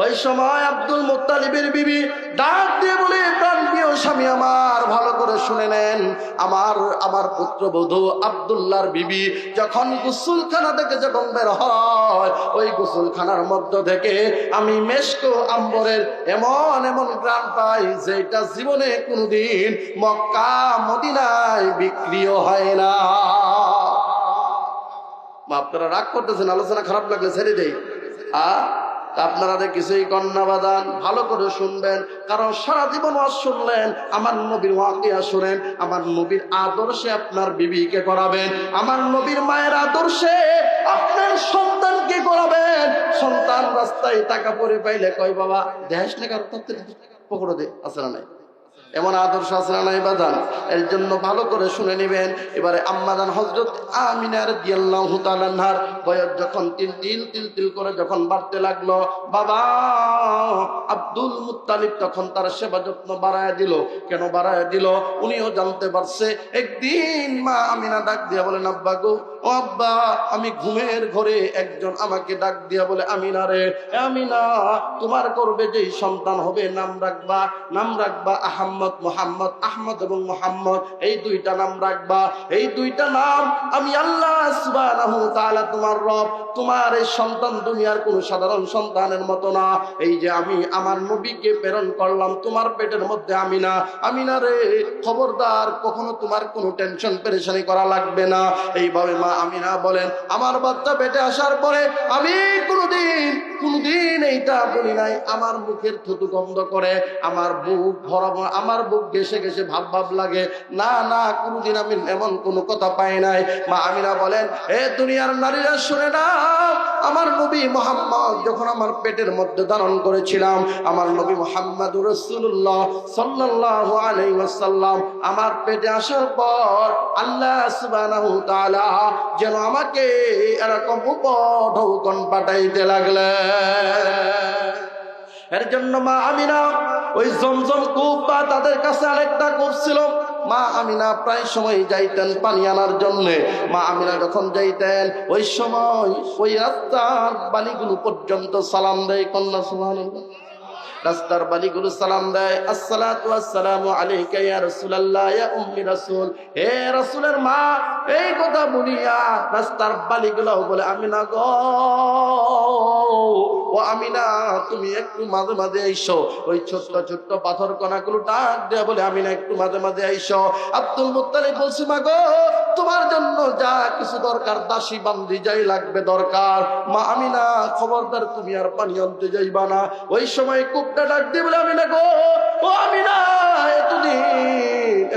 ওই সময় আব্দুল মুত্তালিবের বিবি ডাক দিয়ে বলে, প্রাণপ্রিয় স্বামী আমার, ভালো করে শুনে নেন, আমার পুত্রবধূ আব্দুল্লাহর বিবি যখন গোসলখানা থেকে যখন বের হয়, ওই গোসলখানার মধ্য থেকে আমি মেশকো আম্বরের এমন এমন ঘ্রাণ পাই, যেটা জীবনে কোনোদিন মক্কা মদিনায় বিক্রিও হয় না। আপনারা রাগ করতেছেন, আলোচনা খারাপ লাগলে ছেড়ে দেই। আপনারা কিছুই কন্যা বাদান, ভালো করে শুনবেন, কারণ সারা জীবন ওয়াজ শুনলেন, আমার নবীর ওয়াকিয়া শুনেন, আমার নবীর আদর্শে আপনার বিবিকে করাবেন, আমার নবীর মায়ের আদর্শে আপনার সন্তানকে করাবেন। সন্তান রাস্তায় টাকা পরে পাইলে কয়, বাবা দেশ না কারো পকড়ে দে, আছে না নাই? এমন আদর্শ আছে না নাই বাদান? এর জন্য ভালো করে শুনে নেবেন। এবারে আম্মাদান হযরত আমিনা রাদিয়াল্লাহু তাআলা আনহার বয়স যখন তিল তিল করে যখন বাড়তে লাগলো, বাবা আব্দুল মুত্তালিব তখন তার সেবা যত্ন বাড়ায় দিল। কেন বাড়ায় দিল? উনিও জানতে পারছে। একদিন মা আমিনা ডাক দিয়া বলেন, আব্বা গো, ও আব্বা, আমি ঘুমের ঘরে একজন আমাকে ডাক দিয়া বলে, আমিনা রে, আমিনা, তোমার গর্ভে যেই সন্তান হবে নাম রাখবা আহমদ, মুহাম্মদ, আহমদ এবং মুহাম্মদ, এই দুইটা নাম রাখবা। এই দুইটা নাম আমি আল্লাহ সুবহানাহু ওয়া তাআলা তোমার রব, তোমার এই সন্তান দুনিয়ার কোন সাধারণ সন্তানের মতো না। এই যে আমি আমার নবীকে প্রেরণ করলাম তোমার পেটের মধ্যে, আমিনা রে, খবরদার কখনো তোমার কোনো টেনশন পেরেশানি করা লাগবে না। এইভাবে মা আমিনা বলেন, আমার বাচ্চা পেটে আসার পরে আমি কোনদিন এইটা বলি নাই, আমার মুখের থুতু গন্ধ করে আমার বুক ভরাবো, আমার বুক ঘেসে ঘেসে ভাব লাগে, না, কোনদিন আমি এমন কোনো কথা পাই নাই। মা আমিনা বলেন, এ দুনিয়ার নারীরা শুনে না, আমার নবী মুহাম্মদ যখন আমার পেটের মধ্যে ধারণ করেছিলাম, আমার নবী মুহাম্মদুর রাসূলুল্লাহ সাল্লাল্লাহু আলাইহি ওয়াসাল্লাম আমার পেটে আসার পর আল্লাহ সুবহানাহু ওয়া তাআলা যেন আমাকে এরকম উপঢৌকন পাঠাইতে লাগলেন। এর জন্য মা আমিনা ওই জমজম কূপ বা তাদের কাছে আরেকটা কূপ ছিল, মা আমিনা প্রায় সময় যাইতেন পানি আনার জন্য। মা আমিনা যখন যাইতেন, ওই সময় ওই রাস্তার বালিগুলো পর্যন্ত সালাম দেয়, কন্যা সুবহানাল্লাহ, রাস্তার বালিগুলো সালাম দেয়, আসসালাতু ওয়াসসালামু আলাইকা ইয়া রাসূলুল্লাহ, ইয়া উম্মি রাসূল, হে রাসূলের মা। এই কথা বলিয়া রাস্তার বালিগুলো বলে, আমিনা গো, ও আমিনা, তুমি একটু মাঝে মাঝে আইসো। ওই ছোট্ট ছোট্ট পাথর কণাগুলো ডাক দেয়া বলে, আমিনা একটু মাঝে মাঝে আইসো। আব্দুল মুত্তালিব বলছে, মা গো, তোমার জন্য যা কিছু দরকার, দাসী বান্দি যাই লাগবে দরকার, মা আমিনা খবরদার তুমি আর পানি আনতে যাইবা না। ওই সময় কূপটা ডাক দিয়ে বলে, আমিনা গো, ও আমিনা,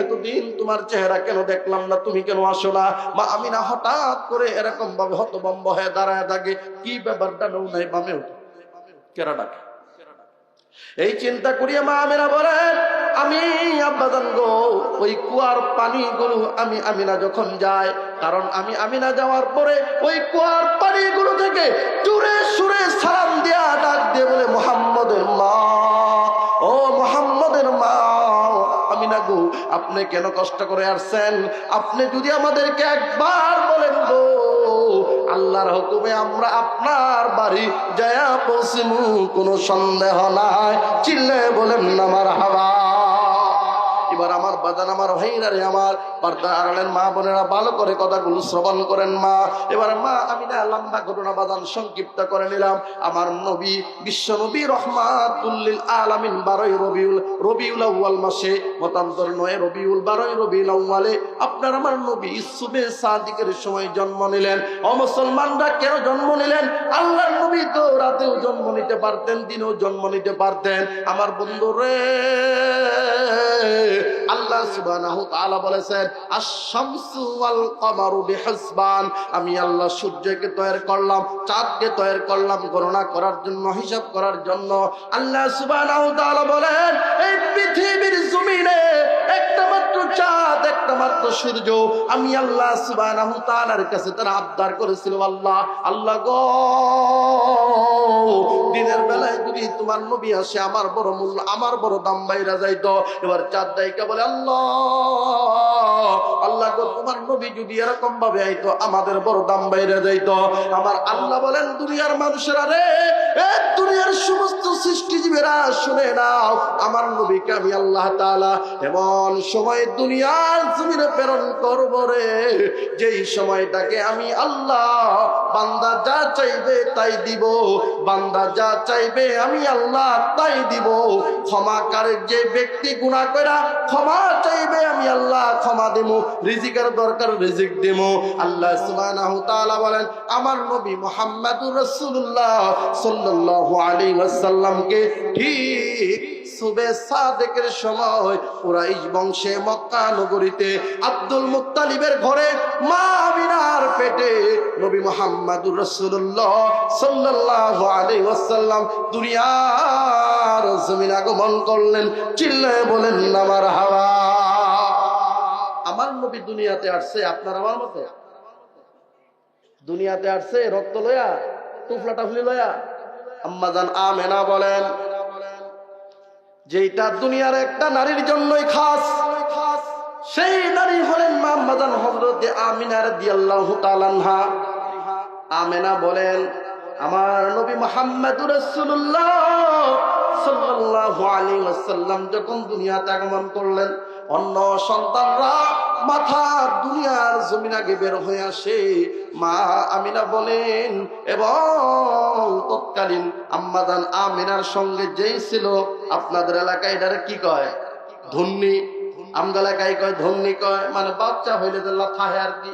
এতদিন তোমার চেহারা কেন দেখলাম না, তুমি কেন আসো না? মা আমিনা হঠাৎ করে এরকম ভাবে হতভম্ব হয়ে দাঁড়ায় থাকে, কি ব্যাপার, ডানেও নাই বামেও কেরা ডাকে। এই চিন্তা করিয়া মা আমিনা বলেন, আমি আব্বাজান গো, ওই কুয়ার পানিগুলো আমি আমিনা যখন যায়, কারণ আমি আমিনা যাওয়ার পরে ওই কুয়ার পানিগুলো থেকে জোরে সুরে সালাম দিয়া ডাক দিয়ে বলে, মুহাম্মদের মা, ও মুহাম্মদের মা, আমিনা গো, আপনি কেন কষ্ট করে আসছেন? আপনি যদি আমাদেরকে একবার বলেন গো, আল্লাহর কবে আমরা আপনার বাড়ি যায়া পৌঁছিমু কোনো সন্দেহ নাই। চিল্লে বলেন না মারহাবা। এবার আমার বাদান, আমার ভাইরা রে, আমার পর্দার আড়ালের মা বোনেরা ভালো করে কথাগুলো শ্রবণ করেন মা। এবার মা আমি না লম্বা ঘটনা বাদান সংক্ষিপ্ত করে নিলাম। আমার নবী, বিশ্ব নবী রহমাতুল লিল আলামিন 12 রবিউল আউয়াল মাসে, মতান্তর নয় রবিউল 12 রবিউল আউয়ালে আপনার আমার নবী সুবে সাদিকের সময় জন্ম নিলেন। ও মুসলমানরা, কেন জন্ম নিলেন? আল্লাহর নবী তো রাতেও জন্ম নিতে পারতেন, দিনেও জন্ম নিতে পারতেন। আমার বন্ধু রে, আল্লাহ সুবহানাহু ওয়া তাআলা বলেছেন আশ-শামসু ওয়াল কমারু বিহিসবান, আমি আল্লাহ সূর্যকে তৈরি করলাম, চাঁদকে তৈরি করলাম গণনা করার জন্য, হিসাব করার জন্য। আল্লাহ সুবহানাহু ওয়া তাআলা বলেন এই পৃথিবীর জমিনে একটা মাত্র চাঁদ, একটা মাত্র সূর্য, আমি আল্লাহ সুবহানাহু ওয়া তাআলার কাছে তারা আবদার করেছিল, আল্লাহ আল্লাহ গো, দিনের বেলায় যদি তোমার নবী আসে আমার বড় মূল্য, আমার বড় দাম বাইরা যাইতো। এবার চাঁদ দাইকা বলে আল্লাহ আল্লাহ গো, তোমার নবী যদি এরকম ভাবে আইতো আমাদের বড় দাম বাইরা যাইতো। আমার আল্লাহ বলেন দুনিয়ার মানুষেরা রে, দুনিয়ার সমস্ত সৃষ্টিজীবীরা শুনে নাও, আমার নবীকে আমি আল্লাহ তাআলা এমন সময় দুনিয়ার জমিনে প্রেরণ করব রে, যেই সময়টাকে আমি আল্লাহ বান্দা যা চাইবে তাই দিব, বান্দা যা চাইবে আমি আল্লাহ তাই দিব। ক্ষমাকারের যে ব্যক্তি গুনাহ কইরা ক্ষমা চাইবে আমি আল্লাহ ক্ষমা দেব, রিজিকের দরকার রিজিক দেব। আল্লাহ সুবহানাহু ওয়া তাআলা বলেন আমার নবী মুহাম্মদুর রাসূলুল্লাহ সাল্লাল্লাহু আলাইহি ওয়াসাল্লামকে ঠিক সুবে সাদেকের সময় কুরাইশ বংশে মক্কা নগরীতে আব্দুল মুত্তালিবের ঘরে মা আমিনার পেটে নবী মুহাম্মদুর রাসূলুল্লাহ সাল্লাল্লাহু আলাইহি ওয়াসাল্লাম দুনিয়ার জমিনে আগমন করলেন। চিল্লায়ে বলেন না মারহাবা। আমার নবী দুনিয়াতে আসছে আপনার আমার মতো, দুনিয়াতে আসছে রক্ত লয়া, টুফলা টাফলি লয়া। আম্মাজান আমেনা বলেন যেটা দুনিয়ার একটা নারীর জন্যই খাস, সেই নারী হলেন মা আম্মাজান হযরত আমিনা রাদিয়াল্লাহু তাআলা আনহা। আমেনা বলেন আমার নবী মুহাম্মদুর রাসূলুল্লাহ সাল্লাল্লাহু আলাইহি ওয়াসাল্লাম যখন দুনিয়াতে আগমন করলেন, অন্য সন্তানরা মাথা দুনিয়ার জমিন আগে বের হয়ে আসে, মা আমিনা বলেন, এবং তৎকালীন আম্মাজান আমিনার সঙ্গে যেই ছিল, আপনাদের এলাকায় এটারে কি কয়? ধন্নি। আমগা এলাকায় কয় ধন্নি কয়, মানে বাচ্চা হইলে যে লাথা হয় আর কি।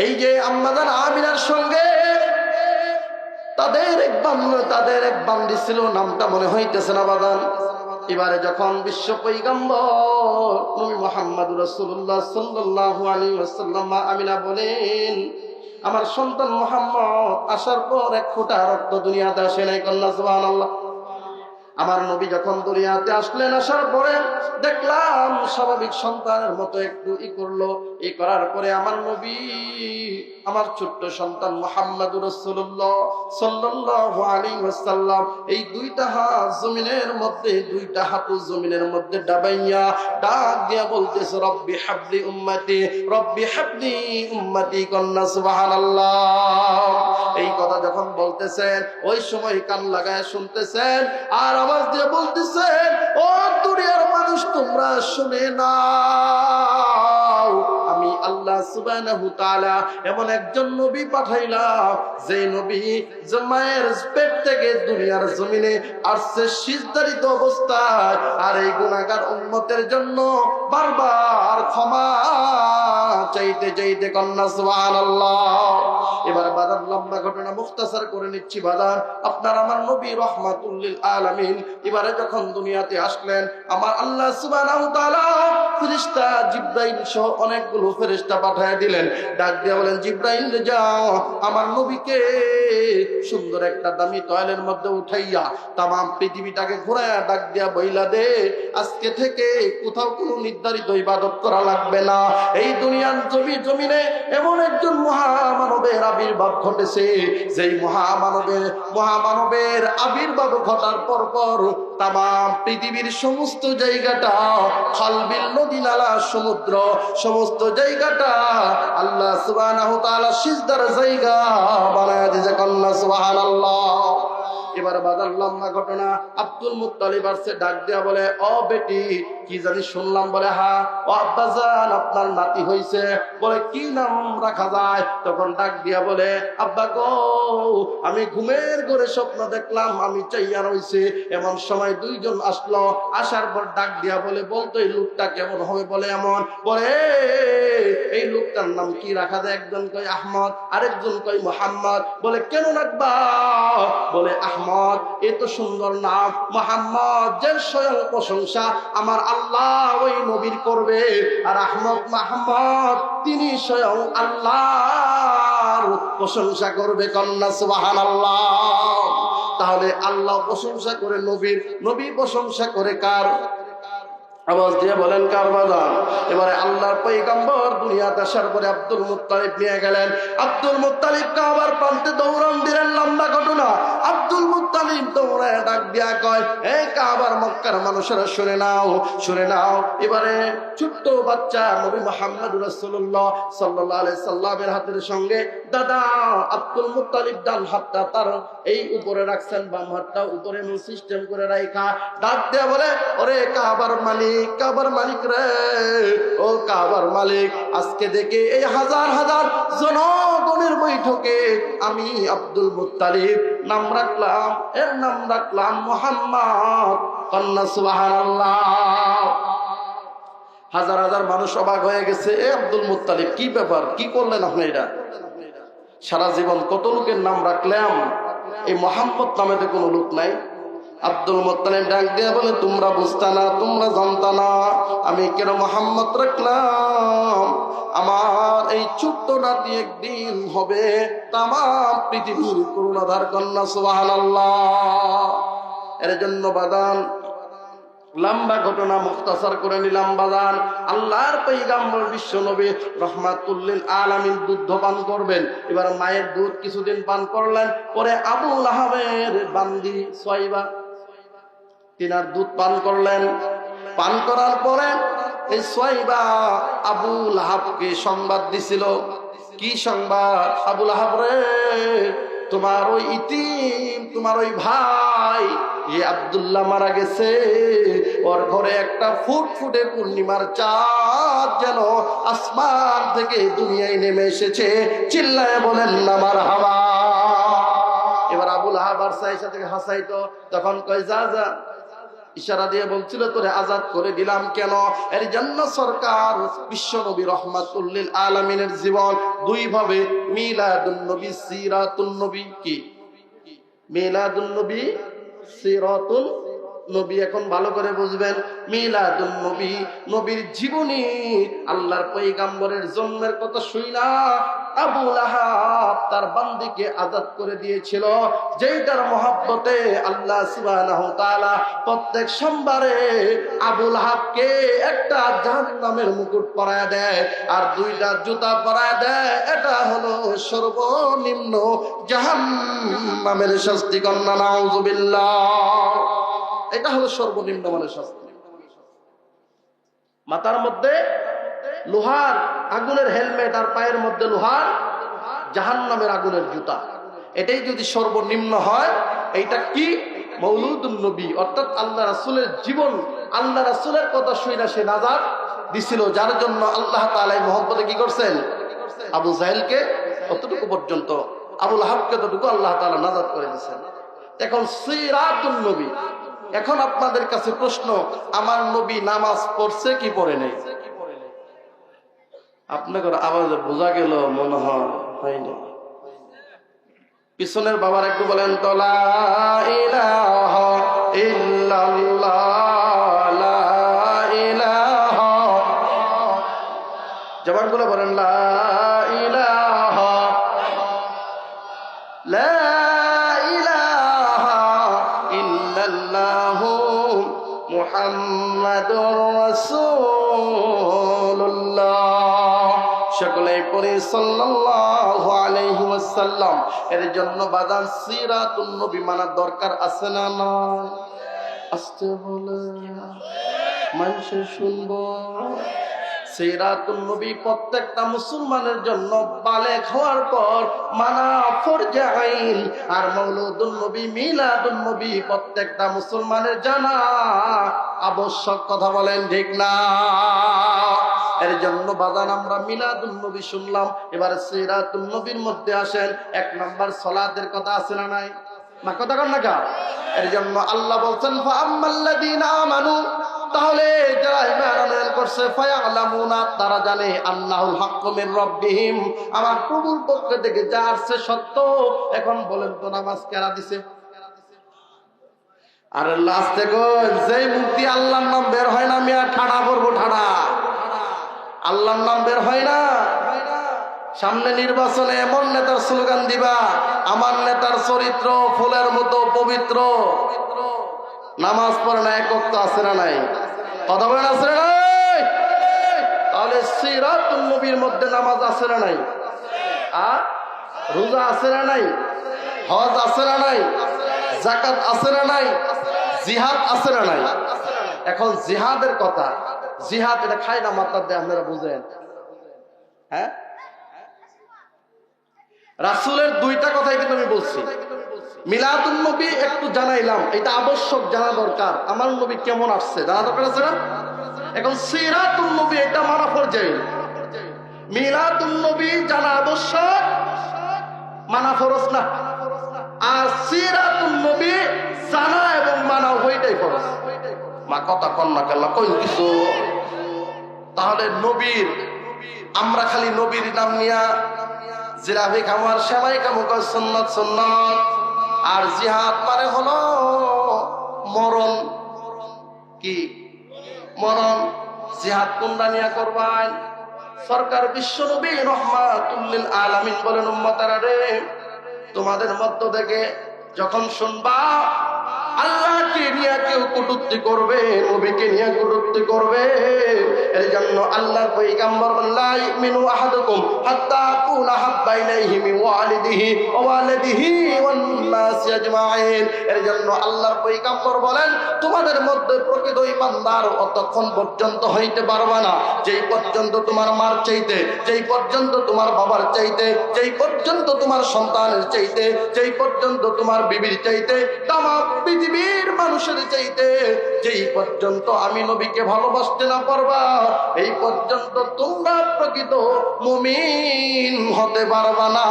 এই যে আম্মাজান আমিনার সঙ্গে তাদের এক বান্দি ছিল, নামটা মনে হইতেছে না বাদান। এবারে যখন বিশ্ব পয়গম্বর নবী মুহাম্মদুর রাসূলুল্লাহ সাল্লাল্লাহু আলাইহি ওয়াসাল্লাম আমিনা বলেন আমার সন্তান মুহাম্মদ আসার পর এক ফোঁটা রক্ত দুনিয়াতে আসে নাই। কন্যা সুবহানাল্লাহ। আমার নবী যখন দুনিয়াতে আসলেন, আসার পরে দেখলাম স্বাভাবিক সন্তানের মতো একটু করলো। করার পরে আমার নবী আমার ছোট্ট সন্তান মুহাম্মদুর রাসূলুল্লাহ সাল্লাল্লাহু আলাইহি ওয়াসাল্লাম এই দুইটা হাত জমিনের মধ্যে, দুইটা হাত জমিনের মধ্যে ডাবাইয়া ডাক দিয়া বলতেছে রব্বি হাবলি উম্মতি, রব্বি হাবলি উম্মতি। কন্যা সুবহানাল্লাহ। এই কথা যখন বলতেছেন ওই সময় কান লাগায় শুনতেছেন আর আওয়াজ দিয়ে বলতেছেন ও দুনিয়ার মানুষ তোমরা শুনে নাও, আমি আল্লাহ সুবহানাহু ওয়া তাআলা এমন একজন নবী পাঠাইলাম যে নবী মায়ের পেট থেকে দুনিয়ার জমিনে আসছে সিজদারিত অবস্থায়, আর এই গুনাহগার উম্মতের জন্য বারবার ক্ষমা চাইতে চাইতে। কন্যা সুবহানাল্লাহ। এবার বাদান লম্বা ঘটনা মুখতাসার করে নিচ্ছি বাদান। আপনার আমার নবী রাহমাতুল লিল আলামিন এবারে যখন দুনিয়াতে আসলেন, আমার আল্লাহ সুবহানাহু ওয়া তাআলা ফেরেশতা জিবরাইল সহ অনেকগুলো ফেরেশতা পাঠিয়ে দিলেন। ডাক দিয়ে বলেন জিবরাইল যাও আমার নবীকে সুন্দর একটা দামি তয়লের মধ্যে উঠাইয়া তামাম পৃথিবীটাকে ঘুরাইয়া ডাক দিয়া বইলা দে আজকে থেকে কোথাও কোনো নির্ধারিত ইবাদত করা লাগবে না। এই দুনিয়ার জমিনে এমন একজন মহামানবের আবির্ভাব ঘটেছে, যেই মহামানবের আবির্ভাব ঘটার পর তামাম পৃথিবীর সমস্ত জায়গাটা খালবিল নদী নদী নালা সমুদ্র সমস্ত জায়গাটা আল্লাহ সুবহানাহু ওয়া তাআলা সিজদার জায়গা বানায় দিয়েছে। কন্যা সুবহানাল্লাহ। এবার বাদার লম্বা ঘটনা, আব্দুল মুত্তালিব আসছে, ডাক দেয়া বলে, ও বেটি কি জানি শুনলাম, বলে হ্যাঁ। ও আব্বাজান আপনার নাতি হইছে, বলে কি নাম রাখা যায়? তখন ডাক দিয়া বলে, আব্বা গো আমি ঘুমের ঘরে স্বপ্ন দেখলাম আমি চাইয়া রইছি। এমন সময় দুইজন আসলো, আসার পর ডাক দিয়া বলে, বলতো এই লোকটা কেমন হবে? বলে এমন। বলে এই লোকটার নাম কি রাখা যায়? একজন কয় আহমদ, আরেকজন কয় মুহাম্মদ। বলে কেন রাখবা? বলে আহমদ এ তো সুন্দর নাম, মুহাম্মদ যে স্বয়ং প্রশংসা আমার আল্লাহ ওই নবীর করবে, আর আহমদ মুহাম্মদ তিনি স্বয়ং আল্লাহর প্রশংসা করবে। কন্যা সুবহানাল্লাহ। তাহলে আল্লাহ প্রশংসা করে নবীর, নবী প্রশংসা করে কার? আওয়াজ দিয়ে বলেন কার বাজান? এবারে আল্লাহর পয়গম্বর দুনিয়াতে আসার পরে আব্দুল মুত্তালিব নিয়ে গেলেন। আব্দুল মুত্তালিব কাবার প্রান্তে দৌড়ান দিলেন। লম্বা ঘটনা। আব্দুল মুত্তালিব দৌড়ায় ডাক দিয়া কয়, এই কাবার মক্কার মানুষেরা শুনে নাও, শুনে নাও। এবারে ছোট্ট বাচ্চা নবী মুহাম্মদ রাসূলুল্লাহ সাল্লাল্লাহু আলাইহি সাল্লামের হাতের সঙ্গে দাদা আব্দুল মুত্তালিব ডান হাতটা তার এই উপরে রাখছেন, বাম হাতটা উপরে সিস্টেম করে রাখা ডাক দিয়া বলে, ওরে কাবার মালিক, কাবার মালিক রে, ও কাবার মালিক, আজকে দেখে এই হাজার হাজার জনগণের বৈঠকে আমি আব্দুল মুত্তালিব নাম রাখলাম, এর নাম রাখলাম মুহাম্মদ। কন্যা সুবহানাল্লাহ। হাজার হাজার মানুষ অবাক হয়ে গেছে, এ আব্দুল মুত্তালিব কি ব্যাপার, কি করলেন আপনি? এটা সারা জীবন কত লোকের নাম রাখলাম, এই মুহাম্মদ নামে তো কোনো লোক নাই। আব্দুল মুত্তালিব ডাক দিয়ে বলে, তোমরা বুঝতা না, তোমরা জানতা না আমি কেন মুহাম্মদ রাখলাম। আমার এই ছোট্ট নাতি একদিন হবে তামাম পৃথিবীর করুণাধার। কন্যা সুবহানাল্লাহ। এর জন্য বাদান লম্বা ঘটনা মুখতাসার করে নিলাম বাদান। আল্লাহর পয়গম্বর বিশ্ব নবী রহমাতুল লিল আলামিন দুধ পান করবেন। এবার মায়ের দুধ কিছুদিন পান করলেন, পরে আবু লাহাবের বান্দি সুয়াইবা তিনার দুধ পান করলেন। পান করার পরে এই সুয়াইবা আবু লাহাবকে সংবাদ দিছিল। কি সংবাদ? আবু লাহাব রে, তোমার ওই ইতিম, তোমার ওই ভাই এ আব্দুল্লাহ মারা গেছে, ওর ঘরে একটা ফুটফুটে পূর্ণিমার চাঁদ যেন আসমান থেকে দুনিয়ায় নেমে এসেছে। চিল্লায় বলেন না মারহাবা। এবার আবু লাহাব আর সাইসা থেকে হাসাইতো, তখন কয় যা যা, ইশারা দিয়ে বলছিল তোরে আজাদ করে দিলাম কেন? এর জন্য সরকার বিশ্ব নবী রহমাতুল লিল আলামিনের জীবন দুই ভাবে, মিলাদুন নবী, সিরাতুন নবী। কি মিলাদুন নবী, সিরাতুন নবী? এখন ভালো করে বুঝবেন। মিলাদুন নবী, নবীর জীবনী, আল্লাহর পয়গম্বরের জন্মের কথা শুইনা আবু লাহাব তার বান্দিকে আজাদ করে দিয়েছিল, যেটার মহব্বতে আল্লাহ সুবহানাহু ওয়া তাআলা প্রত্যেক সোমবারে আবু লাহাবকে একটা জাহান্নামের মুকুট পরায় দেয় আর দুইটা জুতা পরায় দেয়। এটা হলো সর্বনিম্ন জাহান্নামের শাস্তি। কন্যা নাউযুবিল্লাহ। এটা হলো সর্বনিম্ন মানের শাস্তি। মাথার মধ্যে লোহার আগুনের হেলমেট আর পায়ের মধ্যে লোহার জাহান্নামের আগুনের জুতা, এটাই যদি সর্বনিম্ন হয়, এইটা কি? মৌলুদুন নবী, অর্থাৎ আল্লাহ রাসূলের জীবন, আল্লাহ রাসূলের কথা শুইনা সে নাজাত দিছিল, যার জন্য আল্লাহ তাআলা মহব্বতে কি করছেন? আবু জাহেলকে কতটুকু পর্যন্ত, আবু লাহাবকে ততটুকু আল্লাহ তাআলা নাজাত করে দিয়েছেন। এখন সিরাতুন নবী। এখন আপনাদের কাছে প্রশ্ন, আমার নবী নামাজ পড়ছে কি পড়ে নাই? আপনাদের আওয়াজে বোঝা গেল মনে হয়নি। পিছনের বাবার একটু বলেন তো, লা ইলাহা ইল্লাল্লাহ, লা ইলাহা। জবান করে বলেন লা ইলাহা, লা ইলাহা ইল্লাল্লাহু মুহাম্মাদুর রাসূলুল্লাহ। সকলেই পড়ি সাল্লাল্লাহু আলাইহি ওয়াসাল্লাম। এর জন্য বাদান সিরাতুন নবী মানার দরকার আছে না না? আসতে বলে মানুষে শুনবো। সিরাতুন নবী প্রত্যেকটা মুসলমানের জন্য বালেগ হওয়ার পর মানা ফরজে আইন, আর মৌলুদুন নবী মিলাদুন নবী প্রত্যেকটা মুসলমানের জানা আবশ্যক। কথা বলেন ঠিক না? এর জন্য বাজান আমরা মিলাদুন নবী শুনলাম, এবারে সিরাতুন নবীর মধ্যে আসেন। 1 নাম্বার সালাতের কথা আছে না নাই? না কথা কন না কা? এর জন্য আল্লাহ বলছেন ফাআম্মাল্লাযীনা আমানু, তাহলে যারা ঈমান আনয়ন করছে, ফায়ালামুনা, তারা জানে আন্নাহুল হাক্কু মির রাব্বিহিম, আমার প্রভুর পক্ষ থেকে যা আসছে সত্য। এখন বলেন তো নামাজ কারা দিছে? আর লাস্টে কই যেই মুক্তি আল্লাহর নাম বের হয় না মিয়া ঠাড়া পড়বো ঠাড়া। আল্লাহর নাম বের হয় না। সামনে নির্বাচনে এমন নেতার স্লোগান দিবা, আমার নেতার চরিত্র ফুলের মতো পবিত্র, নামাজ পড়ে না, এক ওয়াক্ত আছে না নাই? কথা বলেন আছে না নাই? তাহলে সিরাতুন নবীর মধ্যে নামাজ আছে না নাই? রোজা আছে না নাই? হজ আছে না নাই? যাকাত আছে না নাই? জিহাদ আছে না নাই? এখন জিহাদের কথা, জিহাদ এটা খায় না মাত্রার দেয়, আপনারা বুঝেন? হ্যাঁ, রাসূলের 2টা কথাই কিন্তু আমি বলছি। মিলাদুন নবী একটু জানাইলাম, এটা আবশ্যক, জানা দরকার। আমার নবী কেমন আসছে জানা দরকার আছে না? এখন সিরাতুন নবী এটা মানা ফরজ। মিলাদুন নবী জানা আবশ্যক, মানা ফরজ না। আর সিরাতুন নবী জানা এবং মানা ওইটাই ফরজ। মা কথা কন না কেন কই কিছু? তাহলে নবীর, আমরা খালি নবীর নাম নিয়া জিলাপি খামার সেমাই খামুক সুন্নাত সুন্নাত, আর জিহাদ মানে হলো মরণ। কি মরণ? জিহাদ কোনটা নিয়া করবেন? সরকার বিশ্ব নবী রাহমাতুল লিল আলামিন বলেন, উম্মতারা রে, তোমাদের মধ্য থেকে যখন শুনবা আল্লাহকে নিয়ে কেউ কটূক্তি করবে, নবীকে নিয়ে কটূক্তি করবে, এর জন্য আল্লাহর পয়গম্বর লা ইউমিনু আহাদুকুম হাত্তা আকুনা হাব্বা ইলাইহি মিন ওয়ালিদিহি ওয়া ওয়ালিদিহি ওয়ান নাস আজমাইন। এর জন্য আল্লাহর পয়গম্বর বলেন, তোমাদের মধ্যে প্রকৃত ঈমানদার অতক্ষণ পর্যন্ত হইতে পারবে না যেই পর্যন্ত তোমার মার চাইতে, যেই পর্যন্ত তোমার বাবার চাইতে, যেই পর্যন্ত তোমার সন্তানের চাইতে, যেই পর্যন্ত তোমার বিবির চাইতে, তামাম পৃথিবীর মানুষের চাইতে যেই পর্যন্ত আমি নবীকে ভালোবাসতে না পারবা, এই পর্যন্ত তোমরা প্রকৃত মুমিন হতে পারবা না।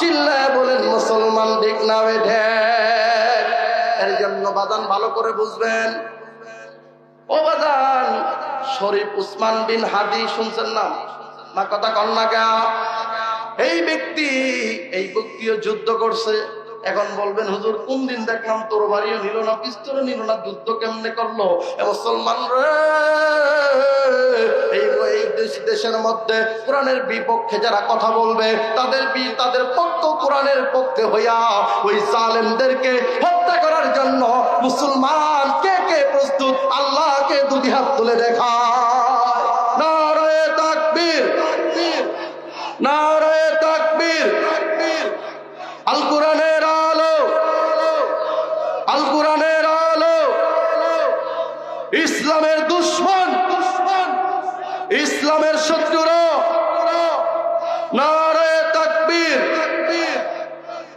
চিল্লায় বলেন মুসলমান ঠিক না বেঠে? এর জন্য বাদান ভালো করে বুঝবেন। ও বাদান, শরীফ উসমান বিন হাদি শুনছেন নাম? না কথা কন না গা? এই ব্যক্তিও যুদ্ধ করছে। এখন বলবেন হুজুর কোন দিন দেখলাম তোর বাড়িও নিল না, পিস্তলও নিল না, যুদ্ধ কেমনে করলো? মুসলমান রে, এই দেশের মধ্যে কোরআনের বিপক্ষে যারা কথা বলবে তাদের পক্ষ কোরআনের পক্ষে হইয়া ওই জালেমদেরকে হত্যা করার জন্য মুসলমান কে কে প্রস্তুত? আল্লাহকে 2 হাত তুলে দেখায়। নারায়ে তাকবীর, নারায়ে তাকবীর। আল কোরআনের আলো, আল কোরআনের আলো। ইসলামের দুশমন, ইসলামের শত্রুরা না